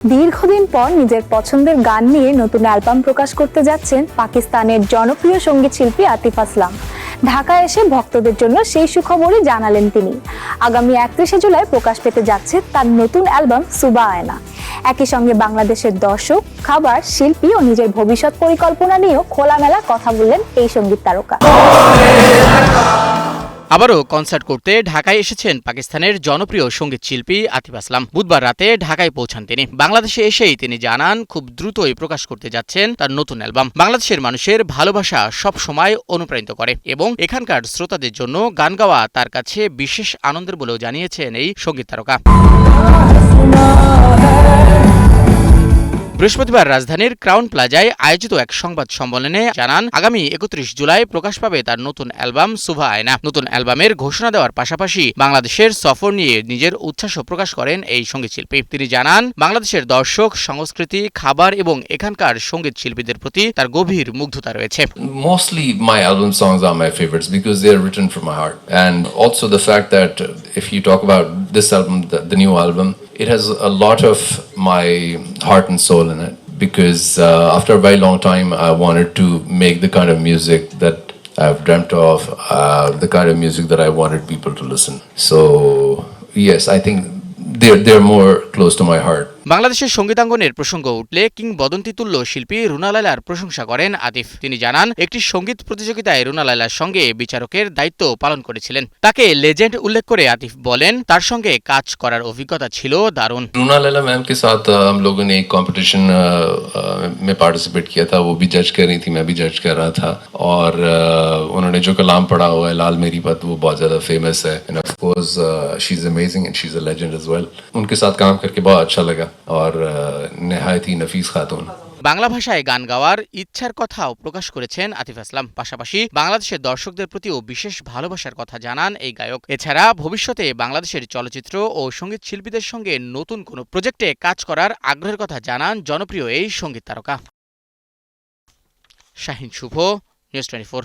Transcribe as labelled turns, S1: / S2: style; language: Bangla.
S1: দীর্ঘদিন পর নিজের পছন্দের গান নিয়ে নতুন অ্যালবাম প্রকাশ করতে যাচ্ছেন পাকিস্তানের জনপ্রিয় সঙ্গীত শিল্পী আতিফ আসলাম। ঢাকায় এসে ভক্তদের জন্য সেই সুখবরই জানালেন তিনি। আগামী 31শে জুলাই প্রকাশ পেতে যাচ্ছে তার নতুন অ্যালবাম সুবা আয়না। একই সঙ্গে বাংলাদেশের দর্শক, খাবার, শিল্পী ও নিজের ভবিষ্যৎ পরিকল্পনা নিয়েও খোলামেলা কথা বললেন এই সঙ্গীত তারকা।
S2: আবারও কনসার্ট করতে ঢাকায় এসেছেন পাকিস্তানের জনপ্রিয় সঙ্গীত শিল্পী আতিফ আসলাম। বুধবার রাতে ঢাকায় পৌঁছান তিনি। বাংলাদেশে এসেই তিনি জানান খুব দ্রুতই প্রকাশ করতে যাচ্ছেন তার নতুন অ্যালবাম। বাংলাদেশের মানুষের ভালোবাসা সব সময় অনুপ্রাণিত করে এবং এখানকার শ্রোতাদের জন্য গান গাওয়া তার কাছে বিশেষ আনন্দের বলেও জানিয়েছেন এই সঙ্গীত তারকা। বৃহস্পতিবার রাজধানীর ক্রাউন প্লাজায় আয়োজিত এক সংবাদ সম্মেলনে জানান আগামী 31 জুলাই প্রকাশ পাবে তার নতুন অ্যালবাম সুবা আয়না। নতুন অ্যালবামের ঘোষণা দেওয়ার পাশাপাশি বাংলাদেশের সফর নিয়ে নিজের উচ্ছ্বাস প্রকাশ করেন এই সঙ্গীত শিল্পী। তিনি জানান বাংলাদেশের দর্শক, সংস্কৃতি, খাবার এবং এখানকার সঙ্গীত শিল্পীদের প্রতি তার গভীর মুগ্ধতা রয়েছে।
S3: Mostly my album songs are my favorites because they are written from my heart, and also the fact that if you talk about this album, the new album, it has a lot of my heart and soul in it because after a very long time I wanted to make the kind of music that I've dreamt of, the kind of music that I wanted people to listen. So yes, I think they're more close to my heart.
S2: বাংলাদেশের সঙ্গীতাঙ্গনের প্রসঙ্গ উঠলে কিংবদন্তি তুল্য শিল্পী রুনা লায়লার প্রশংসা করেন আতিফ। তিনি জানান একটি সঙ্গীত প্রতিযোগিতায় রুনা লায়লার সঙ্গে বিচারকের দায়িত্ব পালন করেছিলেন। তাকে লেজেন্ড উল্লেখ করে আতিফ বলেন তার সঙ্গে কাজ করার অভিজ্ঞতা ছিল দারুণ।
S3: रूना लैला मैम के साथ हम लोगों ने एक कंपटीशन में पार्टिसिपेट किया था। वो भी जज कर रही थी, मैं भी जज कर रहा था, और उन्होंने जो कलाम पढ़ा हुआ है लाल मेरी पत, वो बहुत ज़्यादा फेमस है, and of course she is amazing and she is a legend as well. उनके साथ काम करके बहुत अच्छा लगा और नहायत ही नफीस खातून।
S2: বাংলা ভাষায় গান গাওয়ার ইচ্ছার কথাও প্রকাশ করেছেন আতিফ আসলাম। পাশাপাশি বাংলাদেশের দর্শকদের প্রতিও বিশেষ ভালোবাসার কথা জানান এই গায়ক। এছাড়া ভবিষ্যতে বাংলাদেশের চলচ্চিত্র ও সঙ্গীত শিল্পীদের সঙ্গে নতুন কোনো প্রজেক্টে কাজ করার আগ্রহের কথা জানান জনপ্রিয় এই সঙ্গীত তারকা। শাহিন শুভ, নিউজ 24।